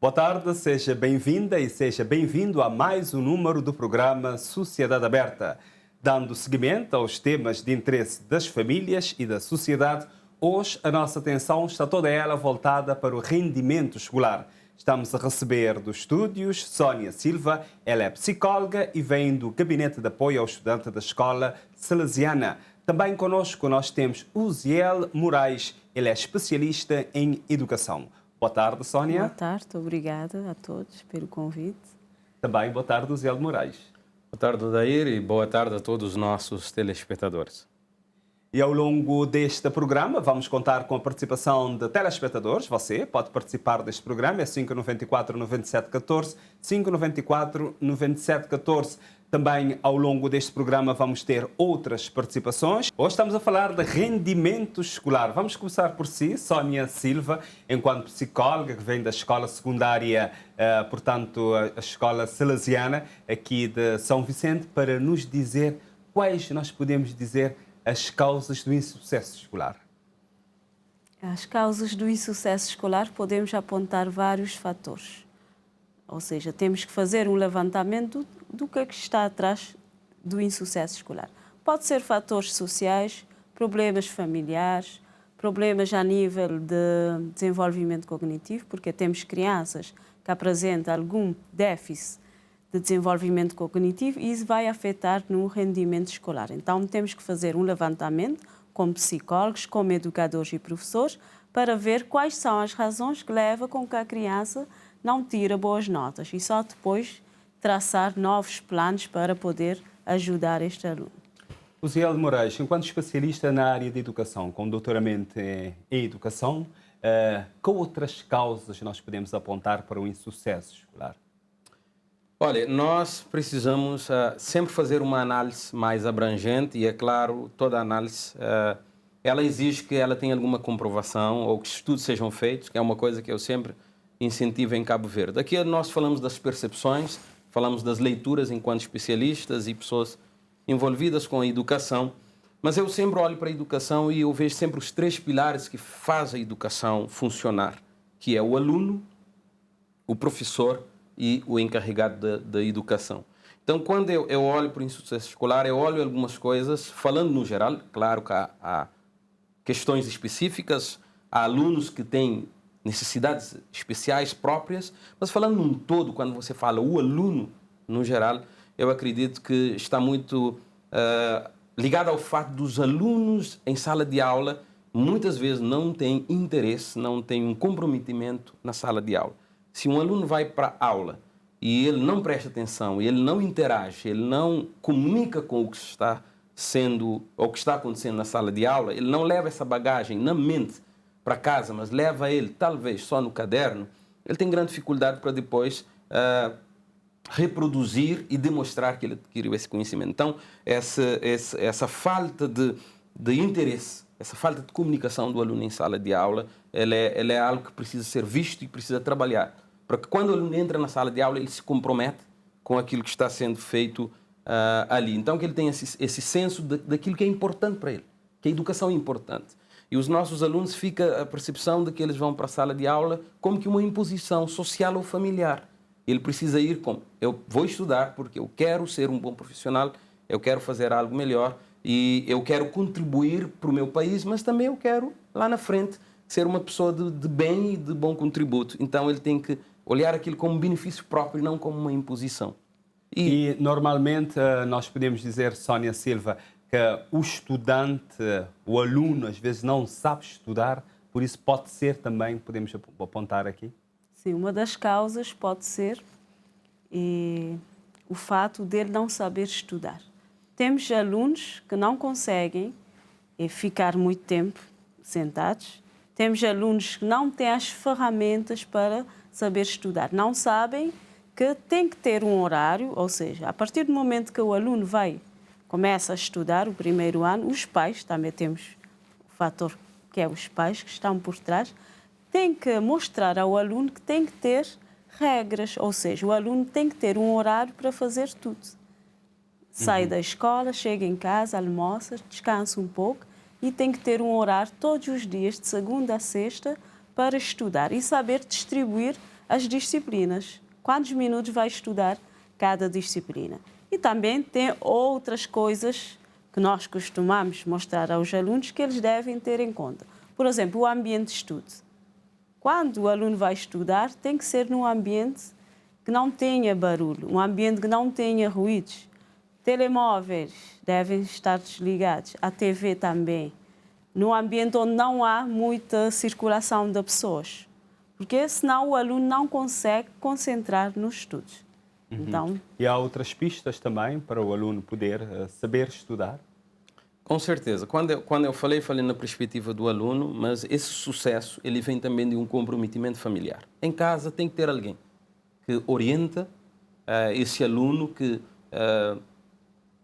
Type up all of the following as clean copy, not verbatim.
Boa tarde, seja bem-vinda e seja bem-vindo a mais um número do programa Sociedade Aberta. Dando seguimento aos temas de interesse das famílias e da sociedade, hoje a nossa atenção está toda ela voltada para o rendimento escolar. Estamos a receber dos estúdios Sónia Silva, ela é psicóloga e vem do Gabinete de Apoio ao Estudante da Escola Salesiana. Também conosco nós temos Uziel Moraes, ele é especialista em educação. Boa tarde, Sónia. Boa tarde, obrigada a todos pelo convite. Também boa tarde, Uziel Moraes. Boa tarde, Dair, e boa tarde a todos os nossos telespectadores. E ao longo deste programa vamos contar com a participação de telespectadores. Você pode participar deste programa, é 594-9714, 594-9714. Também ao longo deste programa vamos ter outras participações. Hoje estamos a falar de rendimento escolar. Vamos começar por si, Sónia Silva, enquanto psicóloga que vem da escola secundária, portanto a escola salesiana aqui de São Vicente, para nos dizer quais nós podemos dizer as causas do insucesso escolar. As causas do insucesso escolar podemos apontar vários fatores. Ou seja, temos que fazer um levantamento do que é que está atrás do insucesso escolar. Pode ser fatores sociais, problemas familiares, problemas a nível de desenvolvimento cognitivo, porque temos crianças que apresentam algum déficit de desenvolvimento cognitivo e isso vai afetar no rendimento escolar. Então, temos que fazer um levantamento como psicólogos, como educadores e professores, para ver quais são as razões que levam com que a criança não tire boas notas e só depois traçar novos planos para poder ajudar este aluno. Uziel Moraes, enquanto especialista na área de educação, com doutoramento em educação, que outras causas nós podemos apontar para o insucesso escolar? Olha, nós precisamos sempre fazer uma análise mais abrangente e, é claro, toda análise ela exige que ela tenha alguma comprovação ou que estudos sejam feitos, que é uma coisa que eu sempre incentivo em Cabo Verde. Aqui nós falamos das percepções, falamos das leituras enquanto especialistas e pessoas envolvidas com a educação, mas eu sempre olho para a educação e eu vejo sempre os três pilares que fazem a educação funcionar, que é o aluno, o professor e o encarregado da educação. Então, quando eu olho para o insucesso escolar, eu olho algumas coisas, falando no geral, claro que há questões específicas, há alunos que têm necessidades especiais próprias, mas falando num todo, quando você fala o aluno, no geral, eu acredito que está muito ligado ao fato dos alunos em sala de aula muitas vezes não têm interesse, não têm um comprometimento na sala de aula. Se um aluno vai para a aula e ele não presta atenção, ele não interage, ele não comunica com o que está sendo ou o que está acontecendo na sala de aula, ele não leva essa bagagem na mente para casa, mas leva ele talvez só no caderno, ele tem grande dificuldade para depois reproduzir e demonstrar que ele adquiriu esse conhecimento. Então, essa falta de interesse, essa falta de comunicação do aluno em sala de aula, ela é algo que precisa ser visto e precisa trabalhar, para que quando o aluno entra na sala de aula, ele se compromete com aquilo que está sendo feito ali. Então, que ele tenha esse senso daquilo que é importante para ele, que a educação é importante. E os nossos alunos fica a percepção de que eles vão para a sala de aula como que uma imposição social ou familiar. Ele precisa ir como, eu vou estudar porque eu quero ser um bom profissional, eu quero fazer algo melhor e eu quero contribuir para o meu país, mas também eu quero, lá na frente, ser uma pessoa de bem e de bom contributo. Então ele tem que olhar aquilo como um benefício próprio e não como uma imposição. E normalmente nós podemos dizer, Sónia Silva, que o estudante, o aluno, às vezes não sabe estudar, por isso pode ser também, podemos apontar aqui? Sim, uma das causas pode ser o fato dele não saber estudar. Temos alunos que não conseguem ficar muito tempo sentados, temos alunos que não têm as ferramentas para saber estudar, não sabem que tem que ter um horário, ou seja, a partir do momento que o aluno começa a estudar o primeiro ano, os pais, também temos o fator que é os pais que estão por trás, têm que mostrar ao aluno que tem que ter regras, ou seja, o aluno tem que ter um horário para fazer tudo. Sai da escola, chega em casa, almoça, descansa um pouco e tem que ter um horário todos os dias, de segunda a sexta, para estudar e saber distribuir as disciplinas. Quantos minutos vai estudar cada disciplina? E também tem outras coisas que nós costumamos mostrar aos alunos que eles devem ter em conta. Por exemplo, o ambiente de estudo. Quando o aluno vai estudar, tem que ser num ambiente que não tenha barulho, um ambiente que não tenha ruídos. Telemóveis devem estar desligados, a TV também. Num ambiente onde não há muita circulação de pessoas. Porque senão o aluno não consegue concentrar nos estudos. Então, e há outras pistas também para o aluno poder saber estudar? Com certeza. Quando eu falei na perspectiva do aluno, mas esse sucesso ele vem também de um comprometimento familiar. Em casa tem que ter alguém que orienta esse aluno, que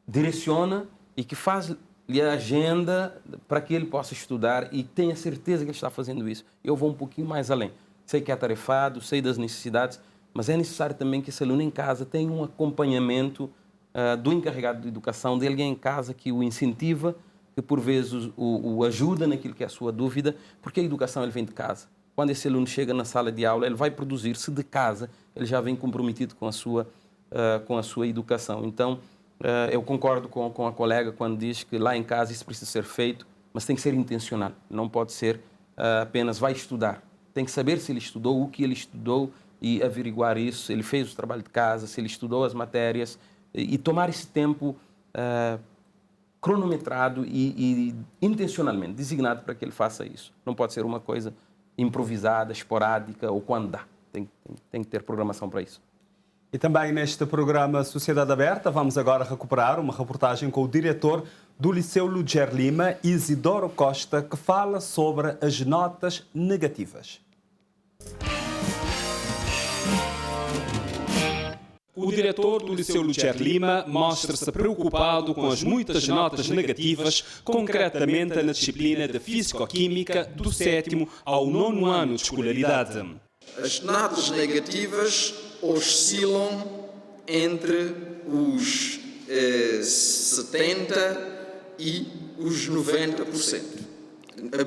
direciona e que faz-lhe a agenda para que ele possa estudar e tenha certeza que ele está fazendo isso. Eu vou um pouquinho mais além. Sei que é atarefado, sei das necessidades, mas é necessário também que esse aluno em casa tenha um acompanhamento do encarregado de educação, de alguém em casa que o incentiva, que por vezes o ajuda naquilo que é a sua dúvida, porque a educação ele vem de casa. Quando esse aluno chega na sala de aula, ele vai produzir-se de casa, ele já vem comprometido com a sua educação. Então, eu concordo com a colega quando diz que lá em casa isso precisa ser feito, mas tem que ser intencional, não pode ser apenas vai estudar. Tem que saber se ele estudou, o que ele estudou e averiguar isso, se ele fez o trabalho de casa, se ele estudou as matérias e tomar esse tempo cronometrado e intencionalmente designado para que ele faça isso. Não pode ser uma coisa improvisada, esporádica ou quando dá. Tem que ter programação para isso. E também neste programa Sociedade Aberta vamos agora recuperar uma reportagem com o diretor do Liceu Ludger Lima, Isidoro Costa, que fala sobre as notas negativas. O diretor do Liceu Ludger Lima mostra-se preocupado com as muitas notas negativas, concretamente na disciplina de Físico-Química do 7º ao 9º ano de escolaridade. As notas negativas oscilam entre os 70% e os 90%.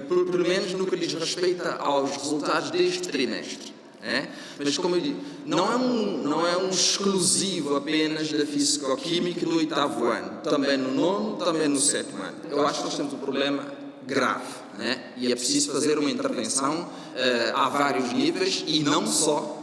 Pelo menos no que diz respeito aos resultados deste trimestre. Mas, como eu digo, não é um exclusivo apenas da Físico-Química do 8º ano. Também no 9º, também no 7º ano. Eu acho que nós temos um problema grave. E é preciso fazer uma intervenção a vários níveis e não só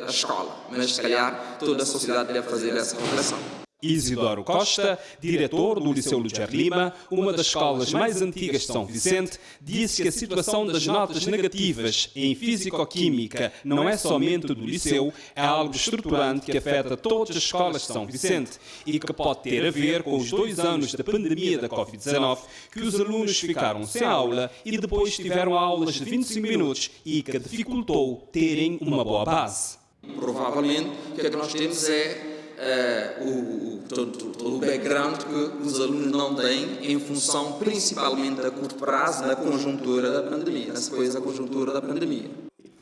a escola, mas se calhar toda a sociedade deve fazer essa reflexão. Isidoro Costa, diretor do Liceu Ludger Lima, uma das escolas mais antigas de São Vicente, disse que a situação das notas negativas em Físico-Química não é somente do Liceu, é algo estruturante que afeta todas as escolas de São Vicente e que pode ter a ver com os 2 anos da pandemia da Covid-19, que os alunos ficaram sem aula e depois tiveram aulas de 25 minutos e que dificultou terem uma boa base. Provavelmente o que é que nós temos é todo o background que os alunos não têm em função principalmente a curto prazo da conjuntura da pandemia, da conjuntura da pandemia.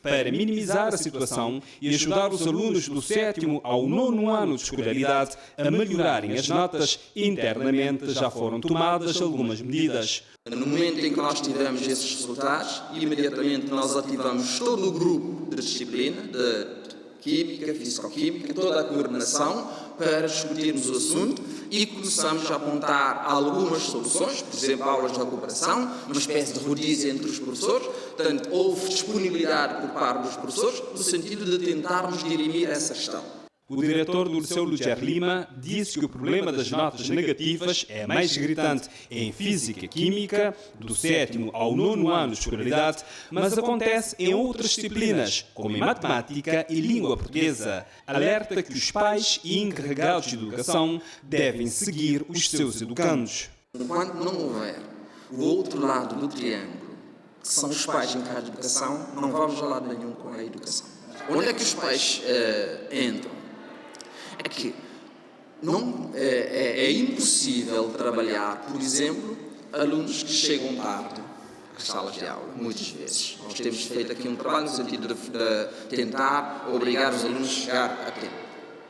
Para minimizar a situação e ajudar os alunos do 7º ao 9º ano de escolaridade a melhorarem as notas, internamente já foram tomadas algumas medidas. No momento em que nós tivemos esses resultados, imediatamente nós ativamos todo o grupo de disciplina, de Química, Físico-Química, toda a coordenação para discutirmos o assunto e começamos a apontar algumas soluções, por exemplo, aulas de recuperação, uma espécie de rodízio entre os professores. Portanto, houve disponibilidade por parte dos professores no sentido de tentarmos dirimir essa questão. O diretor do Liceu Ludger Lima disse que o problema das notas negativas é mais gritante em Física e Química, do 7º ao 9º ano de escolaridade, mas acontece em outras disciplinas, como em Matemática e Língua Portuguesa. Alerta que os pais e encarregados de educação devem seguir os seus educandos. Enquanto não houver o outro lado do triângulo, que são os pais encarregados de educação, não vamos a lado nenhum com a educação. Onde é que os pais entram? É que é impossível trabalhar, por exemplo, alunos que chegam tarde às salas de aula, muitas vezes. Nós temos feito aqui um trabalho no sentido de tentar obrigar os alunos a chegar a tempo.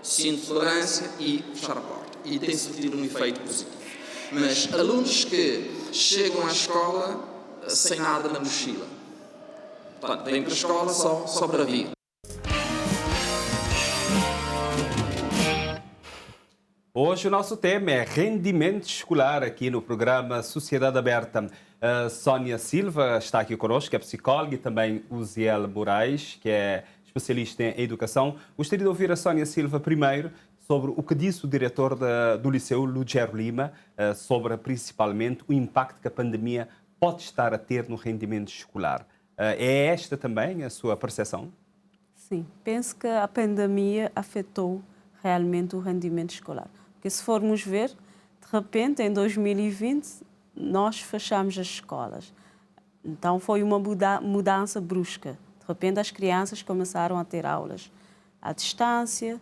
Cinto de tolerância e fechar a porta. E tem tido um efeito positivo. Mas alunos que chegam à escola sem nada na mochila, portanto, vêm para a escola só para vir. Hoje o nosso tema é rendimento escolar aqui no programa Sociedade Aberta. A Sónia Silva está aqui conosco, que é psicóloga, e também o Ziel Moraes, que é especialista em educação. Gostaria de ouvir a Sónia Silva primeiro sobre o que disse o diretor do Liceu Lugero Lima, sobre principalmente o impacto que a pandemia pode estar a ter no rendimento escolar. É esta também a sua percepção? Sim, penso que a pandemia afetou realmente o rendimento escolar. Porque se formos ver, de repente, em 2020, nós fechamos as escolas. Então foi uma mudança brusca. De repente as crianças começaram a ter aulas à distância,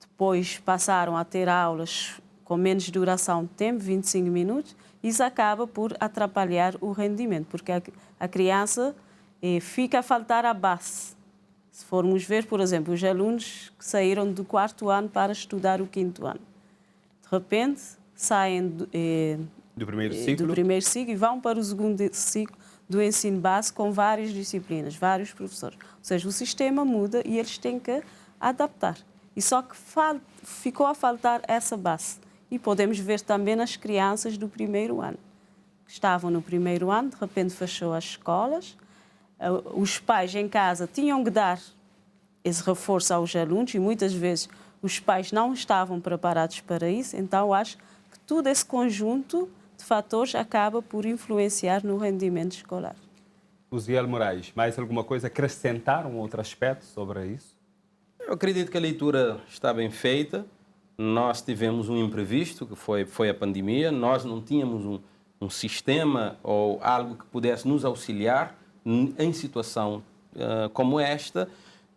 depois passaram a ter aulas com menos duração de tempo, 25 minutos, e isso acaba por atrapalhar o rendimento, porque a criança fica a faltar a base. Se formos ver, por exemplo, os alunos que saíram do 4º ano para estudar o 5º ano, de repente saem do primeiro ciclo e vão para o 2º ciclo do ensino básico com várias disciplinas, vários professores. Ou seja, o sistema muda e eles têm que adaptar. E só que ficou a faltar essa base. E podemos ver também nas crianças do 1º ano. Que estavam no 1º ano, de repente fechou as escolas, os pais em casa tinham que dar esse reforço aos alunos e muitas vezes os pais não estavam preparados para isso, então acho que todo esse conjunto de fatores acaba por influenciar no rendimento escolar. O Ziel Moraes, mais alguma coisa? Acrescentar um outro aspecto sobre isso? Eu acredito que a leitura está bem feita. Nós tivemos um imprevisto, que foi a pandemia. Nós não tínhamos um sistema ou algo que pudesse nos auxiliar em situação como esta.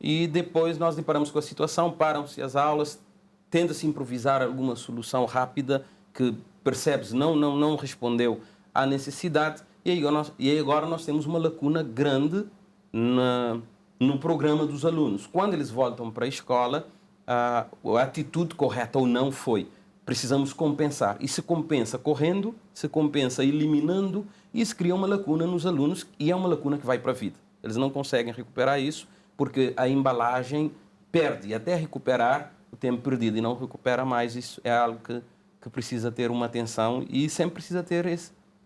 E depois nós deparamos com a situação, param-se as aulas, tenta-se improvisar alguma solução rápida que, percebes, não respondeu à necessidade. E agora nós temos uma lacuna grande no programa dos alunos. Quando eles voltam para a escola, a atitude correta ou não foi. Precisamos compensar. E se compensa correndo, se compensa eliminando, isso cria uma lacuna nos alunos e é uma lacuna que vai para a vida. Eles não conseguem recuperar isso porque a embalagem perde. E até recuperar o tempo perdido e não recupera mais, isso é algo que precisa ter uma atenção e sempre precisa ter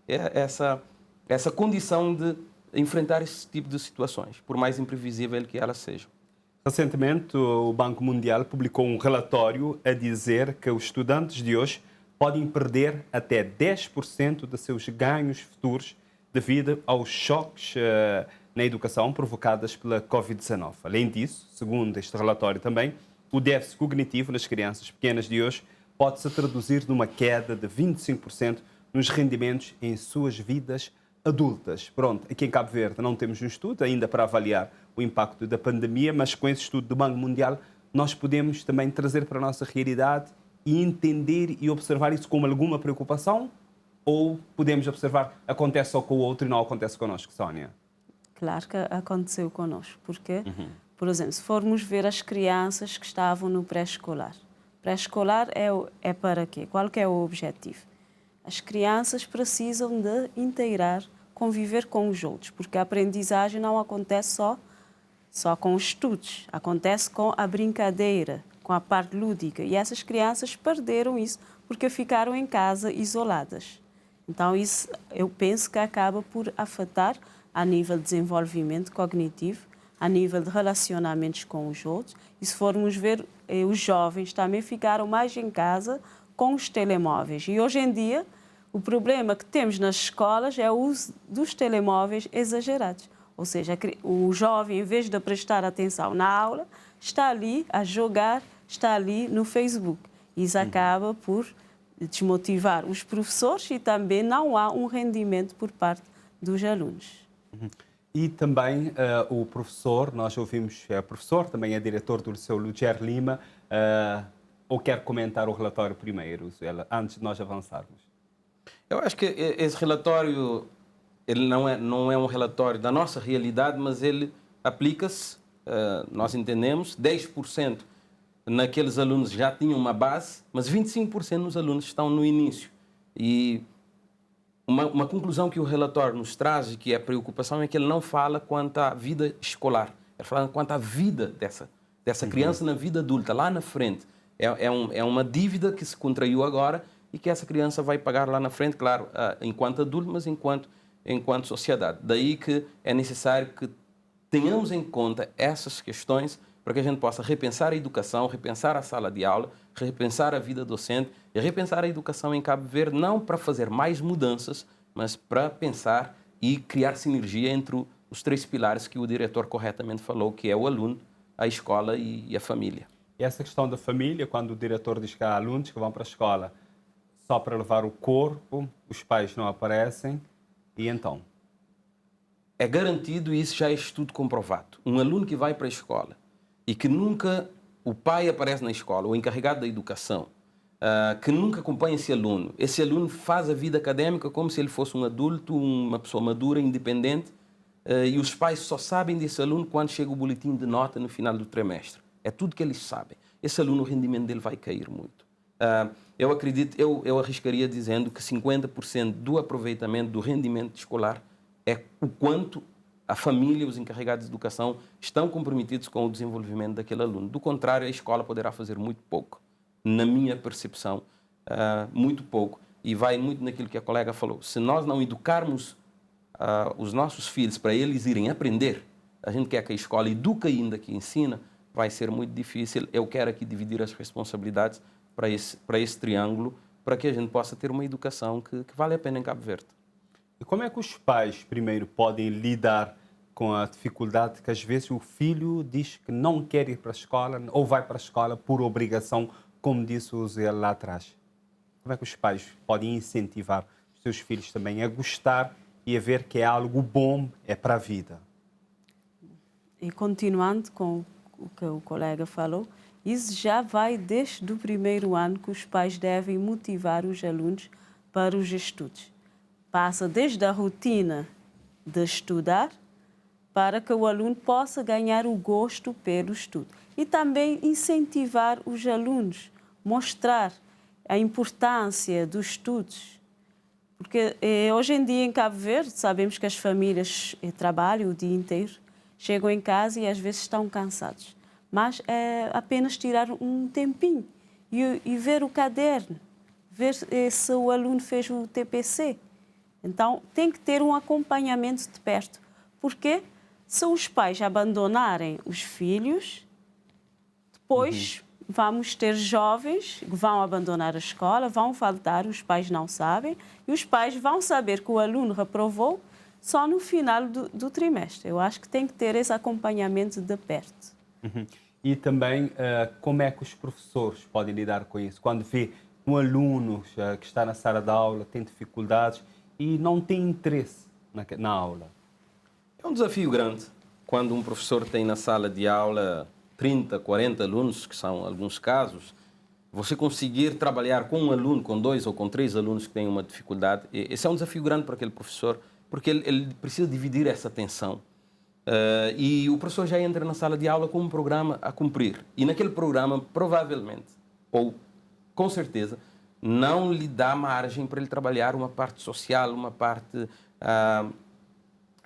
essa condição de enfrentar esse tipo de situações, por mais imprevisível que elas sejam. Recentemente, o Banco Mundial publicou um relatório a dizer que os estudantes de hoje podem perder até 10% de seus ganhos futuros devido aos choques na educação provocados pela Covid-19. Além disso, segundo este relatório também, o déficit cognitivo nas crianças pequenas de hoje pode se traduzir numa queda de 25% nos rendimentos em suas vidas adultas. Pronto, aqui em Cabo Verde não temos um estudo ainda para avaliar o impacto da pandemia, mas com esse estudo do Banco Mundial nós podemos também trazer para a nossa realidade e entender e observar isso como alguma preocupação, ou podemos observar acontece só com o outro e não acontece connosco, Sónia? Claro que aconteceu connosco, porque, por exemplo, se formos ver as crianças que estavam no pré-escolar. Pré-escolar é para quê? Qual que é o objetivo? As crianças precisam de inteirar, conviver com os outros, porque a aprendizagem não acontece só com os estudos, acontece com a brincadeira, com a parte lúdica. E essas crianças perderam isso porque ficaram em casa isoladas. Então isso eu penso que acaba por afetar a nível de desenvolvimento cognitivo, a nível de relacionamentos com os outros. E se formos ver, os jovens também ficaram mais em casa com os telemóveis. E hoje em dia, o problema que temos nas escolas é o uso dos telemóveis exagerados. Ou seja, o jovem, em vez de prestar atenção na aula, está ali a jogar, está ali no Facebook. Isso acaba por desmotivar os professores e também não há um rendimento por parte dos alunos. E também o professor, nós ouvimos, professor, também é diretor do Liceu Lugero Lima, ou quer comentar o relatório primeiro, antes de nós avançarmos? Eu acho que esse relatório ele não é um relatório da nossa realidade, mas ele aplica-se, nós entendemos, 10% naqueles alunos já tinham uma base, mas 25% dos alunos estão no início. E uma conclusão que o relatório nos traz e que é preocupação é que ele não fala quanto à vida escolar, ele fala quanto à vida dessa criança na vida adulta, lá na frente. É uma dívida que se contraiu agora e que essa criança vai pagar lá na frente, claro, enquanto adulto, mas enquanto sociedade. Daí que é necessário que tenhamos em conta essas questões para que a gente possa repensar a educação, repensar a sala de aula, repensar a vida docente e repensar a educação em Cabo Verde, não para fazer mais mudanças, mas para pensar e criar sinergia entre os 3 pilares que o diretor corretamente falou, que é o aluno, a escola e a família. E essa questão da família, quando o diretor diz que há alunos que vão para a escola só para levar o corpo, os pais não aparecem, e então? É garantido, e isso já é estudo comprovado. Um aluno que vai para a escola e que nunca o pai aparece na escola, o encarregado da educação, que nunca acompanha esse aluno faz a vida acadêmica como se ele fosse um adulto, uma pessoa madura, independente, e os pais só sabem desse aluno quando chega o boletim de nota no final do trimestre. É tudo que eles sabem. Esse aluno, o rendimento dele vai cair muito. Eu acredito, eu arriscaria dizendo que 50% do aproveitamento do rendimento escolar é o quanto a família e os encarregados de educação estão comprometidos com o desenvolvimento daquele aluno. Do contrário, a escola poderá fazer muito pouco. Na minha percepção, muito pouco. E vai muito naquilo que a colega falou. Se nós não educarmos os nossos filhos para eles irem aprender, a gente quer que a escola eduque ainda que ensina, vai ser muito difícil. Eu quero aqui dividir as responsabilidades para esse triângulo, para que a gente possa ter uma educação que vale a pena em Cabo Verde. E como é que os pais, primeiro, podem lidar com a dificuldade que às vezes o filho diz que não quer ir para a escola ou vai para a escola por obrigação, como disse o Zé lá atrás? Como é que os pais podem incentivar os seus filhos também a gostar e a ver que é algo bom, é para a vida? E continuando com o que o colega falou, isso já vai desde o primeiro ano que os pais devem motivar os alunos para os estudos. Passa desde a rotina de estudar para que o aluno possa ganhar o gosto pelo estudo. E também incentivar os alunos, mostrar a importância dos estudos. Porque hoje em dia em Cabo Verde sabemos que as famílias trabalham o dia inteiro, chegam em casa e às vezes estão cansados. Mas é apenas tirar um tempinho e ver o caderno, ver se o aluno fez o TPC. Então, tem que ter um acompanhamento de perto. Porque se os pais abandonarem os filhos, depois vamos ter jovens que vão abandonar a escola, vão faltar, os pais não sabem, e os pais vão saber que o aluno reprovou só no final do trimestre. Eu acho que tem que ter esse acompanhamento de perto. E também, como é que os professores podem lidar com isso? Quando vê um aluno que está na sala de aula, tem dificuldades e não tem interesse na aula. É um desafio grande quando um professor tem na sala de aula 30, 40 alunos, que são alguns casos, você conseguir trabalhar com um aluno, com 2 ou com 3 alunos que têm uma dificuldade, esse é um desafio grande para aquele professor, porque ele precisa dividir essa atenção. E o professor já entra na sala de aula com um programa a cumprir. E naquele programa, provavelmente, ou com certeza, não lhe dá margem para ele trabalhar uma parte social, uma parte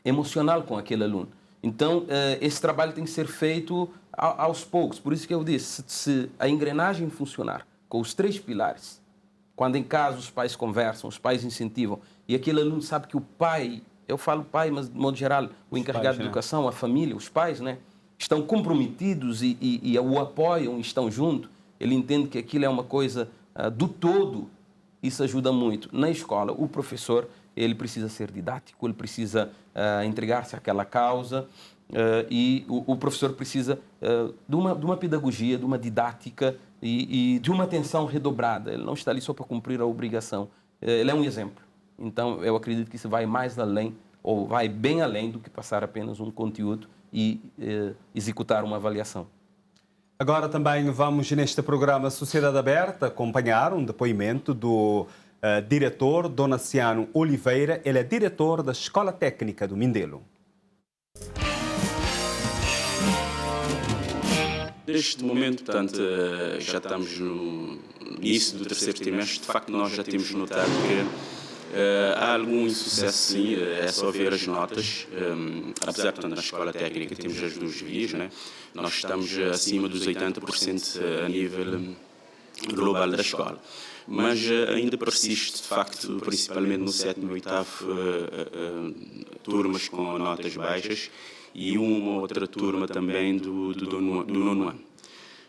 emocional com aquele aluno. Então, esse trabalho tem que ser feito aos poucos. Por isso que eu disse, se a engrenagem funcionar com os 3 pilares, quando em casa os pais conversam, os pais incentivam, e aquele aluno sabe que o pai, eu falo pai, mas de modo geral, o encarregado de educação, a família, os pais, né, estão comprometidos e o apoiam, estão juntos, ele entende que aquilo é uma coisa do todo, isso ajuda muito. Na escola, o professor, ele precisa ser didático, ele precisa entregar-se àquela causa e o professor precisa de uma pedagogia, de uma didática e de uma atenção redobrada. Ele não está ali só para cumprir a obrigação. Ele é um exemplo. Então, eu acredito que isso vai mais além, ou vai bem além do que passar apenas um conteúdo e executar uma avaliação. Agora também vamos neste programa Sociedade Aberta acompanhar um depoimento do diretor Donaciano Oliveira. Ele é diretor da Escola Técnica do Mindelo. Neste momento, portanto, já estamos no início do 3º trimestre. De facto, nós já temos notado que há algum insucesso, sim, é só ver as notas. Apesar, portanto, na Escola Técnica temos as 2 vias, né? Nós estamos acima dos 80% a nível global da escola. Mas ainda persiste, de facto, principalmente no 7º e 8º, turmas com notas baixas e uma outra turma também do 9º ano.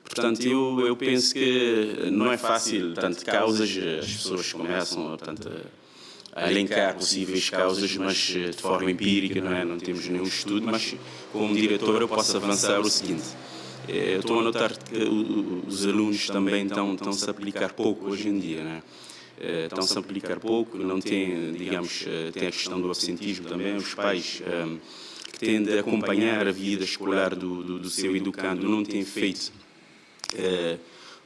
Portanto, eu penso que não é fácil, tanto causas, as pessoas começam a elencar possíveis causas, mas de forma empírica, não é? Não temos nenhum estudo, mas como diretor eu posso avançar o seguinte. Eu estou a notar que os alunos também estão-se a aplicar pouco hoje em dia, né? Estão-se a aplicar pouco, não tem, digamos, tem a questão do absentismo também, os pais que têm de acompanhar a vida escolar do seu educando não têm feito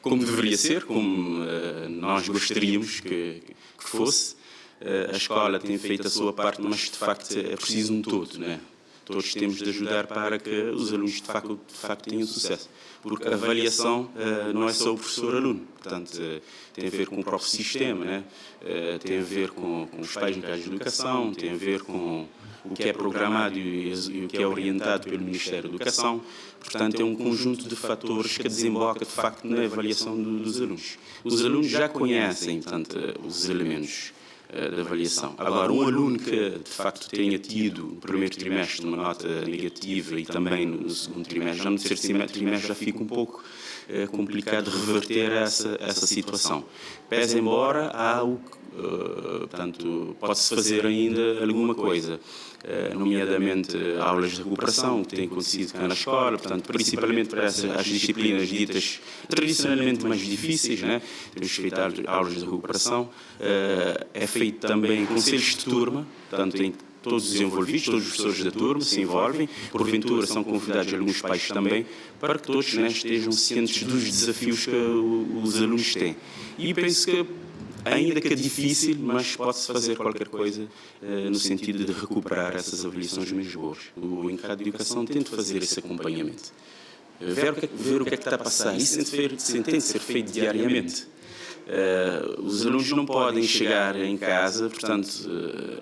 como deveria ser, como nós gostaríamos que fosse. A escola tem feito a sua parte, mas de facto é preciso um todo, né? Todos temos de ajudar para que os alunos de facto tenham sucesso. Porque a avaliação não é só o professor-aluno, portanto, tem a ver com o próprio sistema, né? Tem a ver com os pais no caso de educação, tem a ver com o que é programado e o que é orientado pelo Ministério da Educação. Portanto, é um conjunto de fatores que desemboca, de facto, na avaliação dos alunos. Os alunos já conhecem, portanto, os elementos da avaliação. Agora, um aluno que, de facto, tenha tido no primeiro trimestre uma nota negativa e também no segundo trimestre, já no terceiro trimestre já fica um pouco complicado reverter essa situação. Pese embora há portanto, pode-se fazer ainda alguma coisa, nomeadamente aulas de recuperação, que têm acontecido cá na escola, portanto, principalmente para as disciplinas ditas tradicionalmente mais difíceis, né? Temos feito aulas de recuperação, é feito também conselhos de turma, portanto, tem todos os envolvidos, todos os professores da turma se envolvem, porventura são convidados alguns pais também, para que todos, né, estejam cientes dos desafios que os alunos têm. E penso que ainda que é difícil, mas pode-se fazer qualquer coisa no sentido de recuperar essas avaliações menos boas. O Encargado de Educação tenta fazer esse acompanhamento. Ver o que é que está a passar. Isso tem de ser feito diariamente. Os alunos não podem chegar em casa, portanto,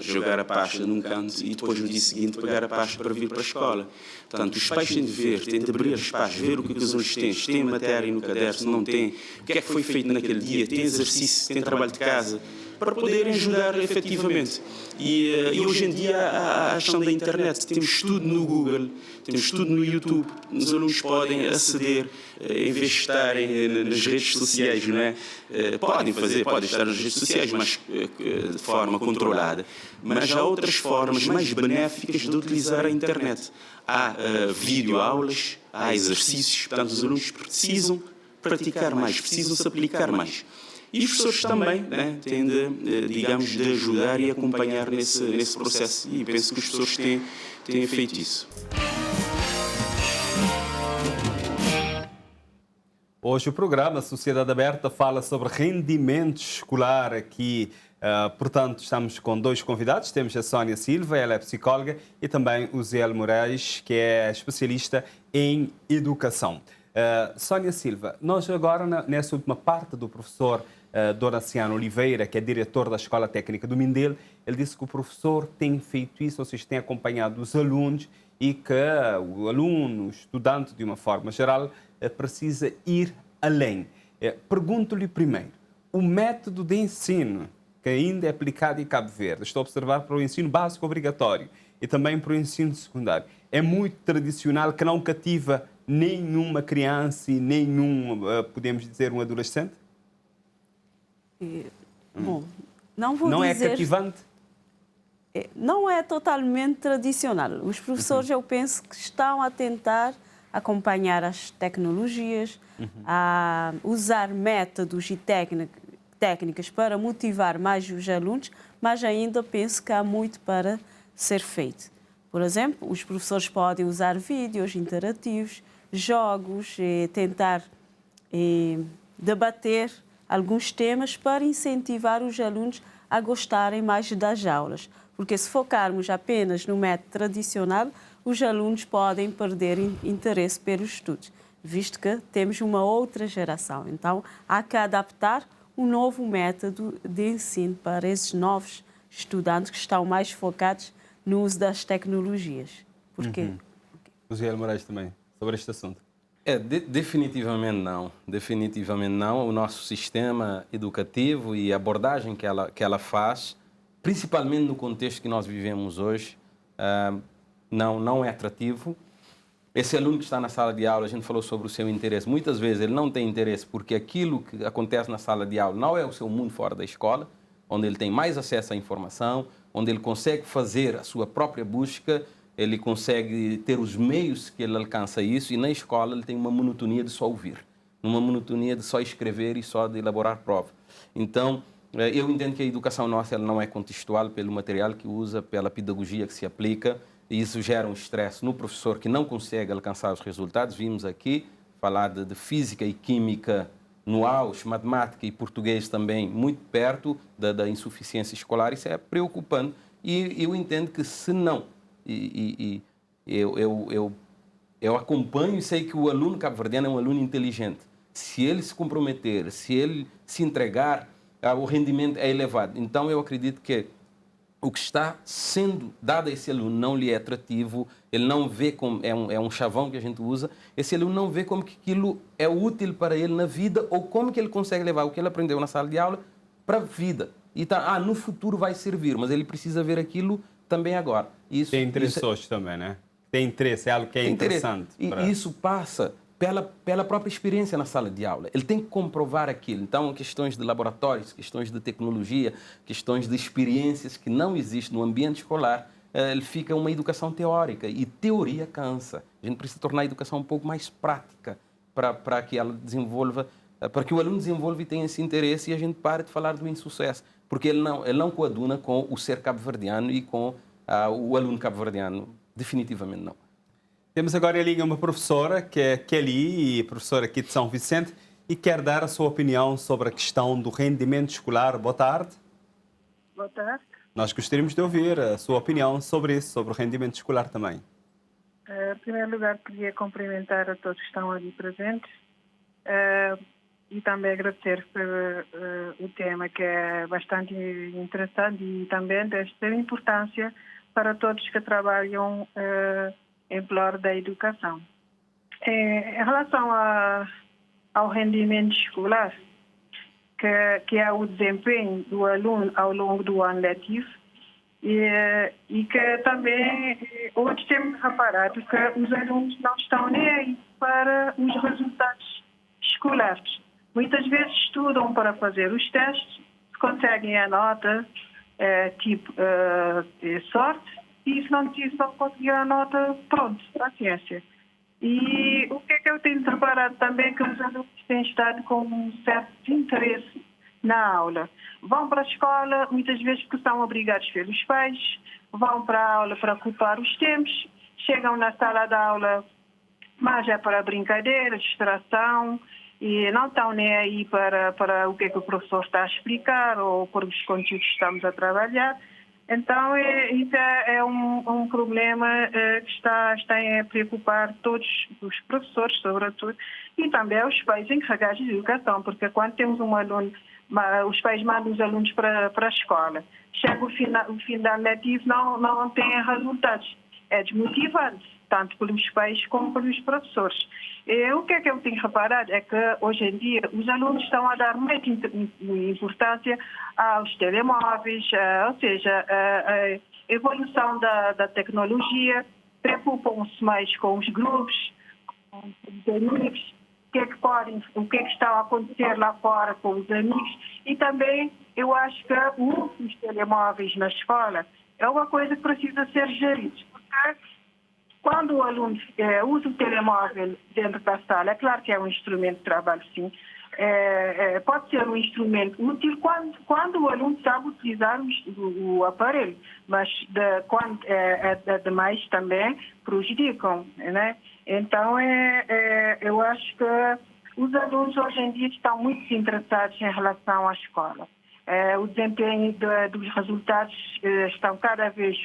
jogar a pasta num canto e depois no dia seguinte pegar a pasta para vir para a escola. Portanto, os pais têm de ver, têm de abrir as pastas, ver o que os alunos têm, se têm matéria no caderno, se não têm, o que é que foi feito naquele dia, tem exercício, tem trabalho de casa, para poderem ajudar efetivamente. E hoje em dia há a questão da internet, temos tudo no Google, temos tudo no YouTube, os alunos podem aceder, em vez de estarem nas redes sociais, não é? Podem estar nas redes sociais, mas de forma controlada. Mas há outras formas mais benéficas de utilizar a internet. Há videoaulas, há exercícios, portanto os alunos precisam praticar mais, precisam se aplicar mais. E os professores também, né, têm de ajudar e acompanhar nesse processo. E penso que os professores têm feito isso. Hoje o programa Sociedade Aberta fala sobre rendimento escolar aqui. Portanto, estamos com dois convidados. Temos a Sónia Silva, ela é psicóloga, e também o Zé Moraes, que é especialista em educação. Sónia Silva, nós agora, nessa última parte do professor Donaciano Oliveira, que é diretor da Escola Técnica do Mindelo, ele disse que o professor tem feito isso, ou seja, tem acompanhado os alunos e que o aluno, o estudante, de uma forma geral, precisa ir além. Pergunto-lhe primeiro, o método de ensino que ainda é aplicado em Cabo Verde, estou a observar para o ensino básico obrigatório e também para o ensino secundário, é muito tradicional, que não cativa nenhuma criança e nenhum, podemos dizer, um adolescente? Bom, não vou não dizer... é cativante? Não é totalmente tradicional. Os professores, eu penso que estão a tentar acompanhar as tecnologias, a usar métodos e técnicas para motivar mais os alunos, mas ainda penso que há muito para ser feito. Por exemplo, os professores podem usar vídeos interativos, jogos, tentar debater alguns temas para incentivar os alunos a gostarem mais das aulas. Porque se focarmos apenas no método tradicional, os alunos podem perder interesse pelos estudos, visto que temos uma outra geração. Então, há que adaptar um novo método de ensino para esses novos estudantes que estão mais focados no uso das tecnologias. Por quê? O Zé Moraes também, sobre este assunto. Definitivamente não. Definitivamente não. O nosso sistema educativo e a abordagem que ela faz, principalmente no contexto que nós vivemos hoje, não é atrativo. Esse aluno que está na sala de aula, a gente falou sobre o seu interesse. Muitas vezes ele não tem interesse porque aquilo que acontece na sala de aula não é o seu mundo fora da escola, onde ele tem mais acesso à informação, onde ele consegue fazer a sua própria busca, ele consegue ter os meios que ele alcança isso, e na escola ele tem uma monotonia de só ouvir, uma monotonia de só escrever e só de elaborar prova. Então, eu entendo que a educação nossa ela não é contextual pelo material que usa, pela pedagogia que se aplica, e isso gera um estresse no professor que não consegue alcançar os resultados. Vimos aqui falar de física e química no auge, matemática e português também muito perto da insuficiência escolar. Isso é preocupante, e eu entendo que se não... Eu acompanho e sei que o aluno cabo-verdiano é um aluno inteligente. Se ele se comprometer, se ele se entregar, o rendimento é elevado. Então, eu acredito que o que está sendo dado a esse aluno não lhe é atrativo, ele não vê como... É um chavão que a gente usa. Esse aluno não vê como que aquilo é útil para ele na vida, ou como que ele consegue levar o que ele aprendeu na sala de aula para a vida. E no futuro vai servir, mas ele precisa ver aquilo também agora. Tem interesse hoje também, né? Tem interesse, é algo que é interessante. E isso passa pela própria experiência na sala de aula. Ele tem que comprovar aquilo. Então, questões de laboratórios, questões de tecnologia, questões de experiências que não existem no ambiente escolar, ele fica uma educação teórica. E teoria cansa. A gente precisa tornar a educação um pouco mais prática para que ela desenvolva, para que o aluno desenvolva e tenha esse interesse, e a gente pare de falar do insucesso. Porque ele não coaduna com o ser cabo-verdiano e com o aluno cabo-verdiano. Definitivamente não. Temos agora em linha uma professora, que é Kelly, professora aqui de São Vicente, e quer dar a sua opinião sobre a questão do rendimento escolar. Boa tarde. Boa tarde. Nós gostaríamos de ouvir a sua opinião sobre isso, sobre o rendimento escolar também. Em primeiro lugar, queria cumprimentar a todos que estão ali presentes e também agradecer por o tema, que é bastante interessante e também de extrema importância para todos que trabalham em prol da educação. Em relação ao rendimento escolar, que é o desempenho do aluno ao longo do ano letivo, e que também hoje temos reparado que os alunos não estão nem aí para os resultados escolares. Muitas vezes estudam para fazer os testes, conseguem a nota sorte, e se não conseguir a nota, pronto, paciência. E o que é que eu tenho reparado também, que os alunos têm estado com um certo interesse na aula. Vão para a escola, muitas vezes porque são obrigados pelos pais, vão para a aula para ocupar os tempos, chegam na sala de aula, mas é para brincadeira, distração, e não estão nem aí para o que é que o professor está a explicar ou por os conteúdos que estamos a trabalhar. Então, isso é um problema que está a preocupar todos os professores, sobretudo, e também os pais encarregados de educação, porque quando temos um aluno, os pais mandam os alunos para a escola. Chega o fim da letivo, não tem resultados. É desmotivante, tanto pelos pais como pelos professores. O que é que eu tenho reparado é que, hoje em dia, os alunos estão a dar muita importância aos telemóveis, ou seja, a evolução da tecnologia, preocupam-se mais com os grupos, com os amigos, o que é que está a acontecer lá fora com os amigos. E também, eu acho que o uso dos telemóveis na escola é uma coisa que precisa ser gerida, porque quando o aluno usa o telemóvel dentro da sala, é claro que é um instrumento de trabalho, sim, pode ser um instrumento útil quando o aluno sabe utilizar o aparelho, mas quando é demais também prejudicam, né? Então, eu acho que os alunos hoje em dia estão muito interessados em relação à escola. O desempenho dos resultados estão cada vez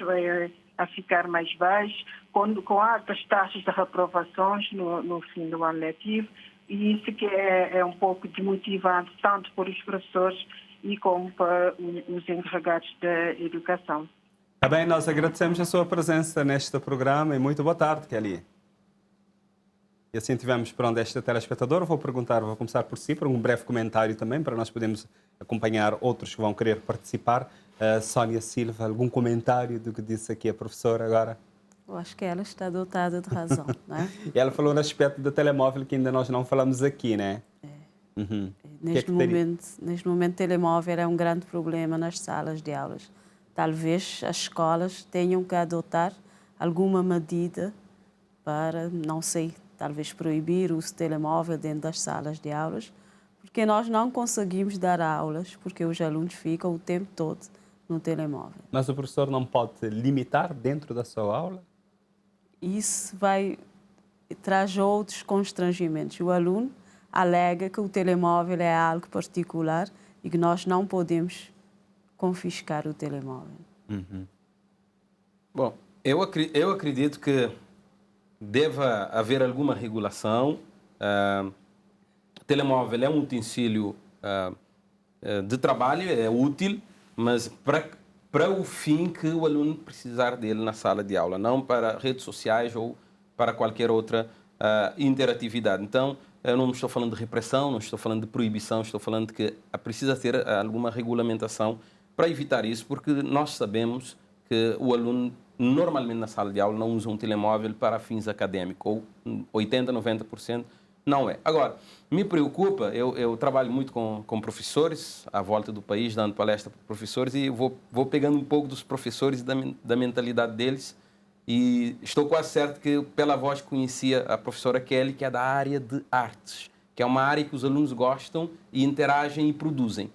a ficar mais baixos, com altas taxas de reprovações no fim do ano letivo, e isso que é um pouco desmotivante, tanto para os professores e como para os encarregados da educação. Tá bem, nós agradecemos a sua presença neste programa e muito boa tarde, Kelly. E assim tivemos para onde esta telespectadora. Vou começar por si, por um breve comentário também, para nós podermos acompanhar outros que vão querer participar. Sónia Silva, algum comentário do que disse aqui a professora agora? Eu acho que ela está dotada de razão, não é? E ela falou no aspecto do telemóvel que ainda nós não falamos aqui, né? Uhum. Neste momento, o telemóvel é um grande problema nas salas de aulas. Talvez as escolas tenham que adotar alguma medida para, não sei, talvez proibir o uso de telemóvel dentro das salas de aulas, porque nós não conseguimos dar aulas, porque os alunos ficam o tempo todo no telemóvel. Mas o professor não pode limitar dentro da sua aula? Isso traz outros constrangimentos. O aluno alega que o telemóvel é algo particular e que nós não podemos confiscar o telemóvel. Uhum. Bom, eu acredito que deva haver alguma regulação. O telemóvel é um utensílio de trabalho, é útil, mas para o fim que o aluno precisar dele na sala de aula, não para redes sociais ou para qualquer outra interatividade. Então, eu não estou falando de repressão, não estou falando de proibição, estou falando de que precisa ter alguma regulamentação para evitar isso, porque nós sabemos que o aluno, normalmente na sala de aula, não usa um telemóvel para fins acadêmicos, ou 80%, 90% não é. Agora, me preocupa, eu trabalho muito com professores à volta do país, dando palestra para professores, e vou pegando um pouco dos professores e da mentalidade deles, e estou quase certo que, pela voz, conhecia a professora Kelly, que é da área de artes, que é uma área que os alunos gostam e interagem e produzem.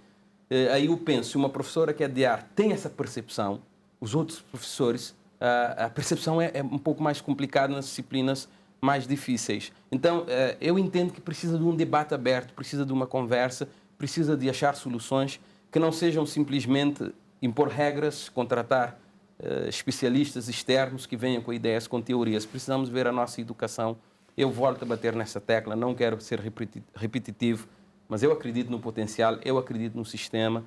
Aí eu penso, se uma professora que é de arte tem essa percepção, os outros professores, a percepção é um pouco mais complicada nas disciplinas mais difíceis. Então, eu entendo que precisa de um debate aberto, precisa de uma conversa, precisa de achar soluções que não sejam simplesmente impor regras, contratar especialistas externos que venham com ideias, com teorias. Precisamos ver a nossa educação. Eu volto a bater nessa tecla, não quero ser repetitivo, mas eu acredito no potencial, eu acredito no sistema,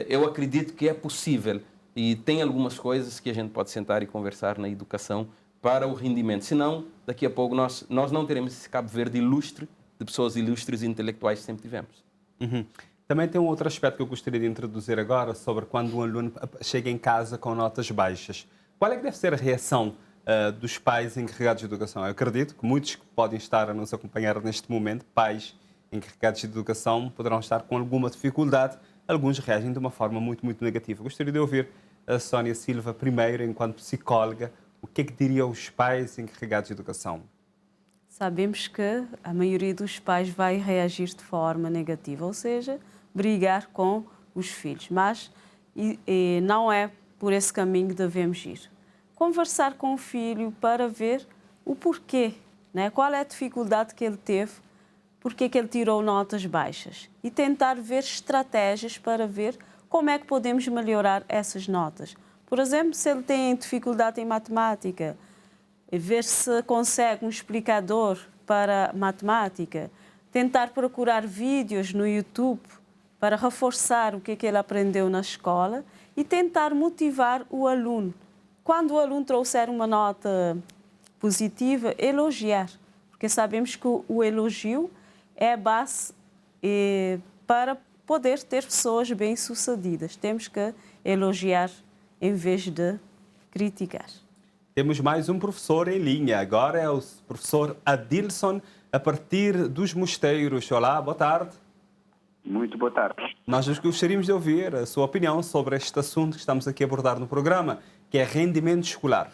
eu acredito que é possível e tem algumas coisas que a gente pode sentar e conversar na educação para o rendimento. Senão, daqui a pouco, nós não teremos esse Cabo Verde ilustre, de pessoas ilustres e intelectuais que sempre tivemos. Uhum. Também tem um outro aspecto que eu gostaria de introduzir agora, sobre quando um aluno chega em casa com notas baixas. Qual é que deve ser a reação dos pais encarregados de educação? Eu acredito que muitos que podem estar a nos acompanhar neste momento, pais encarregados de educação, poderão estar com alguma dificuldade. Alguns reagem de uma forma muito, muito negativa. Gostaria de ouvir a Sónia Silva primeiro, enquanto psicóloga. O que é que diriam os pais encarregados de educação? Sabemos que a maioria dos pais vai reagir de forma negativa, ou seja, brigar com os filhos. Mas não é por esse caminho que devemos ir. Conversar com o filho para ver o porquê, né? Qual é a dificuldade que ele teve, porque que ele tirou notas baixas. E tentar ver estratégias para ver como é que podemos melhorar essas notas. Por exemplo, se ele tem dificuldade em matemática, ver se consegue um explicador para matemática, tentar procurar vídeos no YouTube para reforçar o que ele aprendeu na escola e tentar motivar o aluno. Quando o aluno trouxer uma nota positiva, elogiar, porque sabemos que o elogio é a base para poder ter pessoas bem-sucedidas. Temos que elogiar em vez de criticar. Temos mais um professor em linha. Agora é o professor Adilson, a partir dos Mosteiros. Olá, boa tarde. Muito boa tarde. Nós gostaríamos de ouvir a sua opinião sobre este assunto que estamos aqui a abordar no programa, que é rendimento escolar.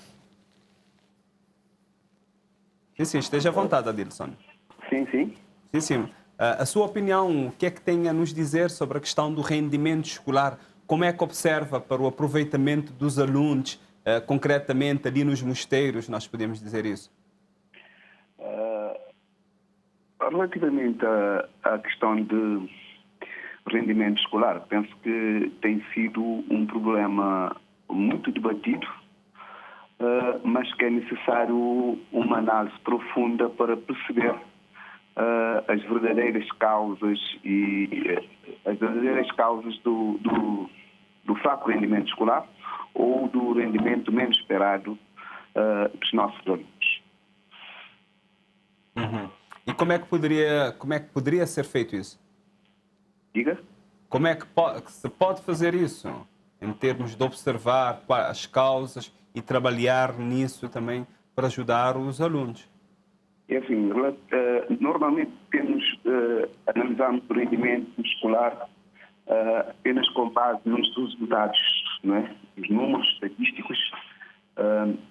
Sim, esteja à vontade, Adilson. Sim. A sua opinião, o que é que tem a nos dizer sobre a questão do rendimento escolar? Como é que observa para o aproveitamento dos alunos, concretamente ali nos Mosteiros, nós podemos dizer isso? Relativamente à questão de rendimento escolar, penso que tem sido um problema muito debatido, mas que é necessário uma análise profunda para perceber as verdadeiras causas do fraco rendimento escolar ou do rendimento menos esperado dos nossos alunos. como é que poderia ser feito isso? Diga? Como é que se pode fazer isso? Em termos de observar as causas e trabalhar nisso também para ajudar os alunos. É assim, normalmente analisamos o rendimento escolar apenas com base nos resultados, não é? Os números estatísticos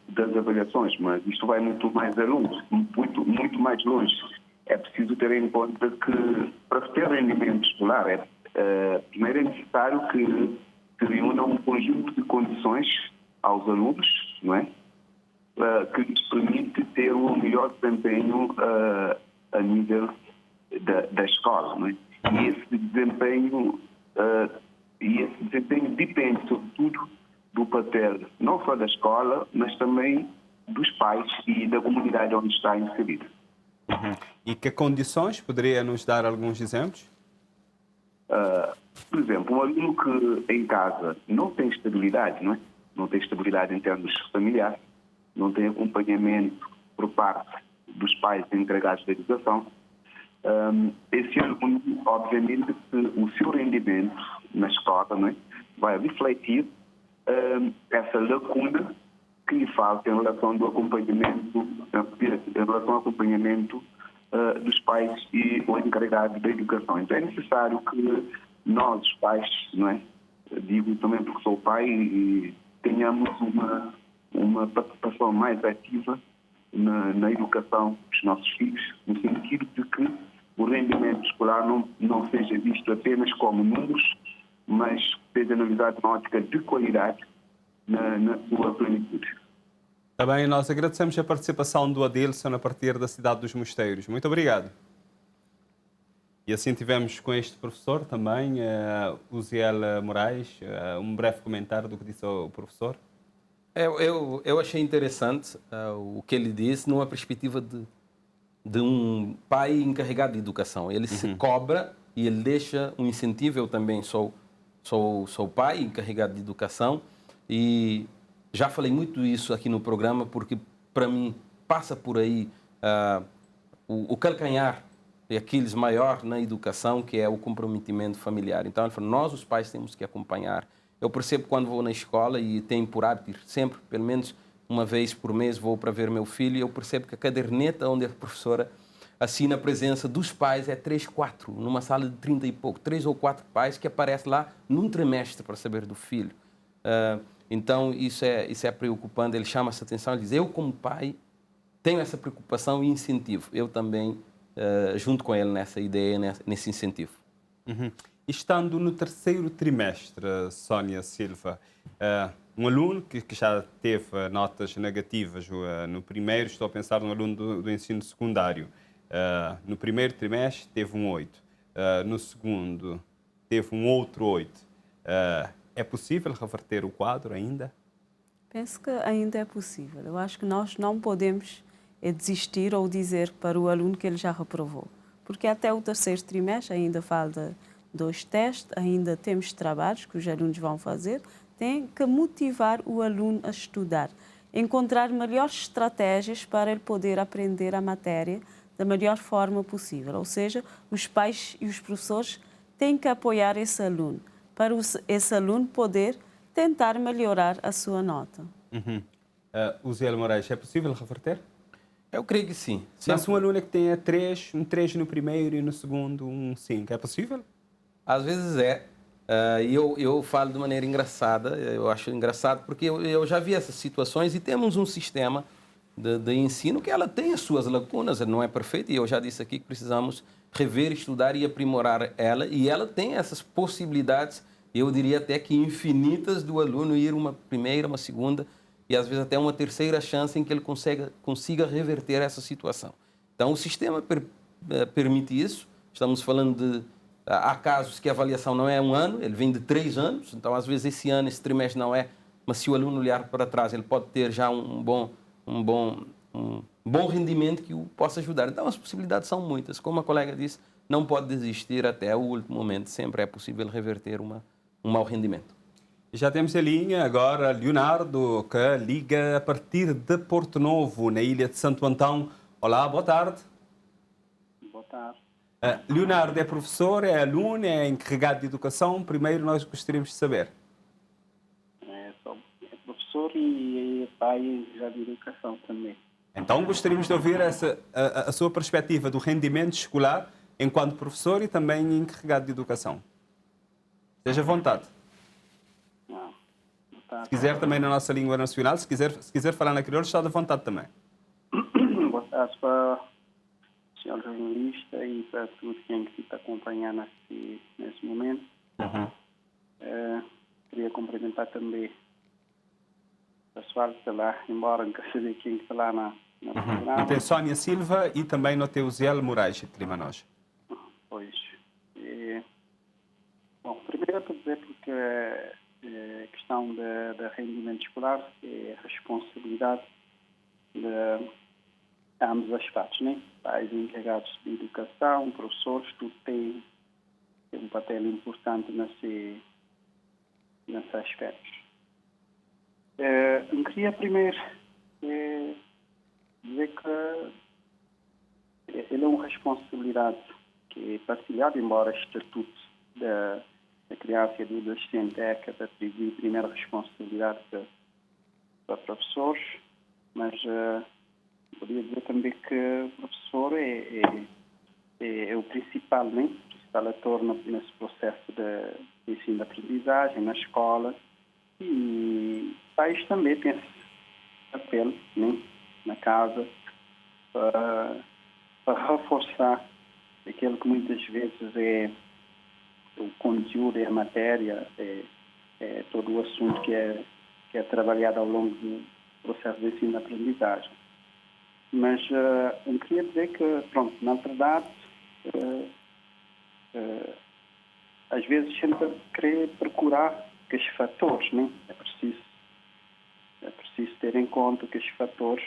das avaliações, mas isto vai muito mais longe, muito mais longe. É preciso ter em conta que para ter rendimento escolar, primeiro é necessário que se reúna um conjunto de condições aos alunos, não é? Que lhes permite ter um melhor desempenho a nível da escola, não é? E esse desempenho depende, sobretudo, do papel não só da escola, mas também dos pais e da comunidade onde está inserido. E que condições? Poderia nos dar alguns exemplos? Por exemplo, um aluno que em casa não tem estabilidade, não é? Não tem estabilidade em termos familiares, não tem acompanhamento por parte dos pais encarregados da educação, esse aluno, obviamente, o seu rendimento na escola, não é? Vai refletir essa lacuna que lhe falta em relação ao acompanhamento dos pais e o encarregado da educação. Então é necessário que nós, os pais, não é? Digo também porque sou pai, e tenhamos uma participação mais ativa na educação dos nossos filhos, no sentido de que o rendimento escolar não seja visto apenas como números, mas seja analisado na ótica de qualidade na sua plenitude. Também nós agradecemos a participação do Adilson a partir da cidade dos Mosteiros. Muito obrigado. E assim tivemos com este professor também, Uziel Moraes, um breve comentário do que disse o professor. Eu achei interessante o que ele disse numa perspectiva de um pai encarregado de educação. Ele se cobra e ele deixa um incentivo. Eu também sou pai encarregado de educação e já falei muito isso aqui no programa, porque para mim passa por aí o calcanhar de Aquiles maior na educação, que é o comprometimento familiar. Então ele falou, nós os pais temos que acompanhar. Eu percebo quando vou na escola e tenho por hábito ir sempre, pelo menos uma vez por mês, vou para ver meu filho, e eu percebo que a caderneta onde a professora assina a presença dos pais é 3, 4, numa sala de 30 e pouco, 3 ou 4 pais que aparecem lá num trimestre para saber do filho. Então isso é preocupante, ele chama essa atenção, ele diz, eu como pai tenho essa preocupação e incentivo, eu também junto com ele nessa ideia, nesse incentivo. Estando no terceiro trimestre, Sónia Silva, um aluno que já teve notas negativas no primeiro, estou a pensar num aluno do ensino secundário, no primeiro trimestre teve um 8, no segundo teve um outro 8. É possível reverter o quadro ainda? Penso que ainda é possível. Eu acho que nós não podemos desistir ou dizer para o aluno que ele já reprovou, porque até o terceiro trimestre ainda falta 2 testes, ainda temos trabalhos que os alunos vão fazer. Tem que motivar o aluno a estudar, encontrar melhores estratégias para ele poder aprender a matéria da melhor forma possível. Ou seja, os pais e os professores têm que apoiar esse aluno, para esse aluno poder tentar melhorar a sua nota. Uziel Moraes, é possível reverter? Eu creio que sim. Mas um aluno que tenha um 3 no primeiro e no segundo um 5, é possível? Às vezes é. E eu falo de maneira engraçada, eu acho engraçado porque eu já vi essas situações e temos um sistema de ensino que ela tem as suas lacunas, não é perfeito, e eu já disse aqui que precisamos rever, estudar e aprimorar ela, e ela tem essas possibilidades, eu diria até que infinitas, do aluno ir uma primeira, uma segunda e às vezes até uma terceira chance em que ele consiga reverter essa situação. Então o sistema permite isso, estamos falando de... Há casos que a avaliação não é 1 ano, ele vem de 3 anos, então às vezes esse ano, esse trimestre não é, mas se o aluno olhar para trás, ele pode ter já um bom rendimento que o possa ajudar. Então as possibilidades são muitas. Como a colega disse, não pode desistir até o último momento, sempre é possível reverter um mau rendimento. Já temos em linha agora Leonardo, que liga a partir de Porto Novo, na ilha de Santo Antão. Olá, boa tarde. Boa tarde. Leonardo é professor, é aluno, é encarregado de educação. Primeiro nós gostaríamos de saber. É professor e é pai já de educação também. Então gostaríamos de ouvir a sua perspectiva do rendimento escolar enquanto professor e também encarregado de educação. Esteja à vontade. Boa tarde. Se quiser também na nossa língua nacional, se quiser falar na crioulo, está à vontade também. Boa tarde para o senhor jornalista e para todos quem está acompanhando nesse momento. Queria cumprimentar também o pessoal que está lá, embora não seja quem está lá na programa. Não tem Sónia Silva e também não tem o Zé Moraes de Limanos. Pois. Bom, primeiro para dizer porque a questão da rendimento escolar é a responsabilidade de ambos as partes, né? Pais encarregados de educação, professores, tudo tem um papel importante nesse aspecto. Eu queria primeiro dizer que ele é uma responsabilidade que é partilhada, embora o estatuto da criança e do adolescente é que atribui a primeira responsabilidade para professores, mas poderia dizer também que o professor é o principal, né? O principal ator nesse processo de ensino e aprendizagem na escola, e pais também têm esse papel, né? Na casa para reforçar aquilo que muitas vezes é o conteúdo, é a matéria, é todo o assunto que é trabalhado ao longo do processo de ensino e aprendizagem. Mas eu queria dizer que, pronto, na verdade, às vezes a gente quer procurar que esses fatores, né? É preciso ter em conta que esses fatores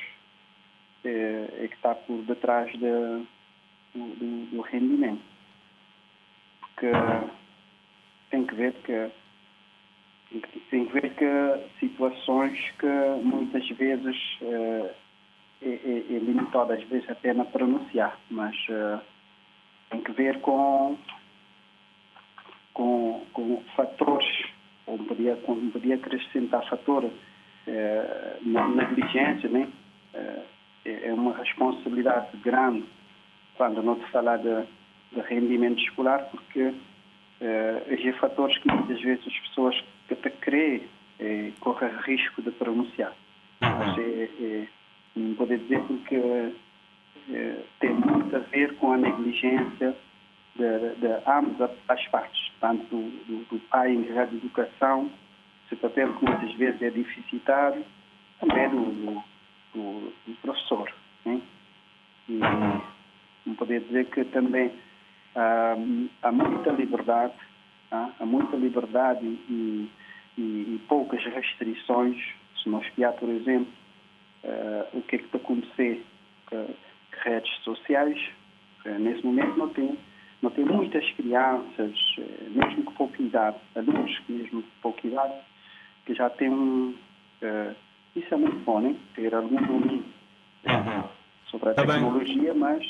é que está por detrás do rendimento. Porque tem que ver que situações que muitas vezes é limitado às vezes apenas para pronunciar, mas tem que ver com fatores, ou podia acrescentar fatores na negligência, né? É uma responsabilidade grande quando não se fala de rendimento escolar, porque esses fatores que muitas vezes as pessoas que te creem correm risco de pronunciar. Mas não pode dizer porque tem muito a ver com a negligência de ambas as partes, tanto do pai encarregado de educação, seu papel que muitas vezes é deficitário, também do professor, né? E não poder dizer que também há muita liberdade, e poucas restrições. Se nós espiar, por exemplo, o que está a acontecer com redes sociais, nesse momento não tem muitas crianças, mesmo com pouca idade, adultos mesmo com pouca idade, que já têm isso é muito bom, né? Ter algum domínio sobre a tecnologia, mas...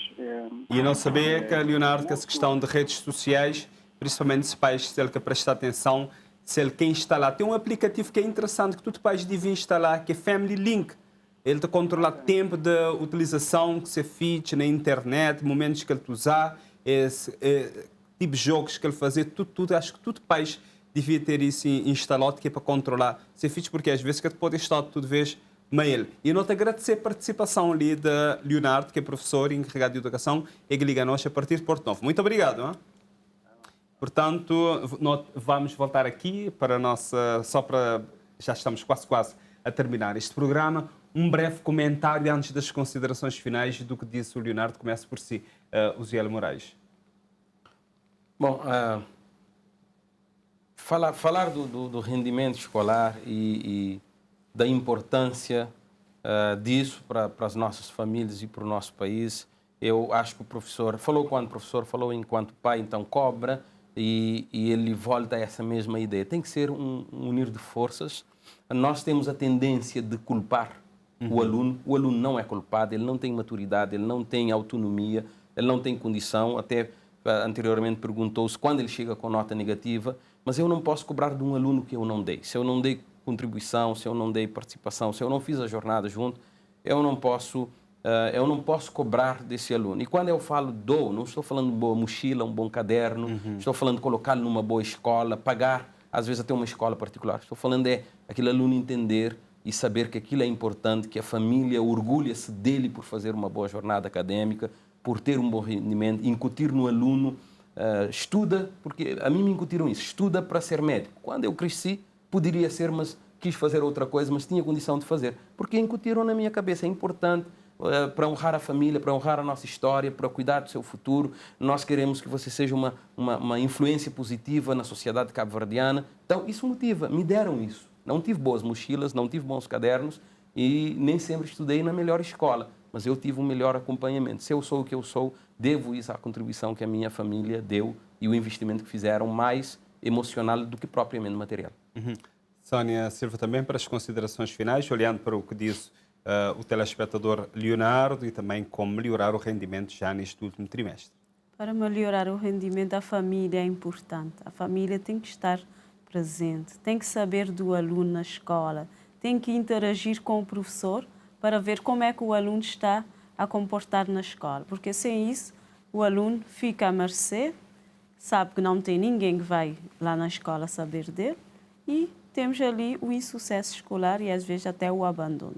E não sabia, que, Leonardo, que essa questão de redes sociais, principalmente se pais, se ele quer prestar atenção, se ele quer instalar. Tem um aplicativo que é interessante, que todos os pais devem instalar, que é Family Link. Ele te controla o tempo de utilização que você fez na internet, momentos que ele te usar, tipo de jogos que ele fazer, tudo. Acho que todos os pais devia ter isso instalado, que é para controlar. Você fez porque às vezes que pode estar tudo vez mail. E não te agradecer a participação ali de Leonardo, que é professor e encarregado de educação, e que liga a nós a partir de Porto Novo. Muito obrigado. Hein? Portanto, nós vamos voltar aqui para a nossa... Já estamos quase a terminar este programa. Um breve comentário antes das considerações finais do que disse o Leonardo. Começa por si, o Zé Moraes. Bom, falar do rendimento escolar e da importância disso para as nossas famílias e para o nosso país, eu acho que o professor falou enquanto professor, falou enquanto pai, então cobra, e ele volta a essa mesma ideia. Tem que ser um unir de forças. Nós temos a tendência de culpar o aluno. O aluno não é culpado, ele não tem maturidade, ele não tem autonomia, ele não tem condição, até anteriormente perguntou-se quando ele chega com nota negativa, mas eu não posso cobrar de um aluno que eu não dei. Se eu não dei contribuição, se eu não dei participação, se eu não fiz a jornada junto, eu não posso cobrar desse aluno. E quando eu falo dou, não estou falando de boa mochila, um bom caderno, estou falando de colocá-lo numa boa escola, pagar, às vezes até uma escola particular. Estou falando aquele aluno entender e saber que aquilo é importante, que a família orgulha-se dele por fazer uma boa jornada académica, por ter um bom rendimento, incutir no aluno, estuda, porque a mim me incutiram isso, estuda para ser médico. Quando eu cresci, poderia ser, mas quis fazer outra coisa, mas tinha condição de fazer, porque incutiram na minha cabeça, é importante para honrar a família, para honrar a nossa história, para cuidar do seu futuro. Nós queremos que você seja uma influência positiva na sociedade cabo-verdiana. Então, isso motiva, me deram isso. Não tive boas mochilas, não tive bons cadernos e nem sempre estudei na melhor escola, mas eu tive um melhor acompanhamento. Se eu sou o que eu sou, devo isso à contribuição que a minha família deu e o investimento que fizeram, mais emocional do que propriamente material. Sónia Silva, também para as considerações finais, olhando para o que disse o telespectador Leonardo e também como melhorar o rendimento já neste último trimestre. Para melhorar o rendimento, a família é importante. A família tem que estar presente, tem que saber do aluno na escola, tem que interagir com o professor para ver como é que o aluno está a comportar na escola. Porque sem isso, o aluno fica à mercê, sabe que não tem ninguém que vai lá na escola saber dele e temos ali o insucesso escolar e às vezes até o abandono.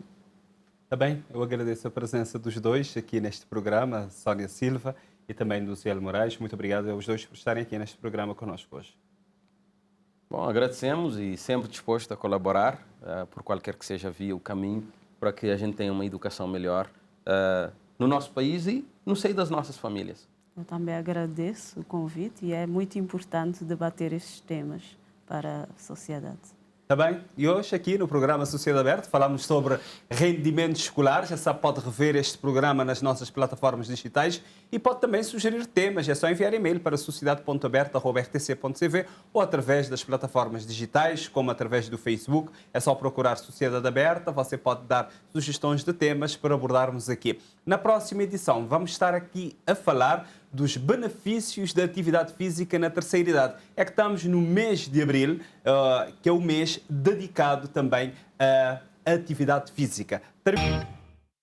Tá bem, eu agradeço a presença dos dois aqui neste programa, Sónia Silva e também do Zé Moraes. Muito obrigado aos dois por estarem aqui neste programa conosco hoje. Bom, agradecemos e sempre disposto a colaborar, por qualquer que seja a via, o caminho, para que a gente tenha uma educação melhor no nosso país e no seio das nossas famílias. Eu também agradeço o convite e é muito importante debater estes temas para a sociedade. Tá bem? E hoje aqui no programa Sociedade Aberta falamos sobre rendimento escolar. Já sabe, pode rever este programa nas nossas plataformas digitais e pode também sugerir temas. É só enviar e-mail para sociedade.aberta@rtc.cv ou através das plataformas digitais, como através do Facebook. É só procurar Sociedade Aberta. Você pode dar sugestões de temas para abordarmos aqui. Na próxima edição vamos estar aqui a falar dos benefícios da atividade física na terceira idade. É que estamos no mês de abril, que é o mês dedicado também à atividade física.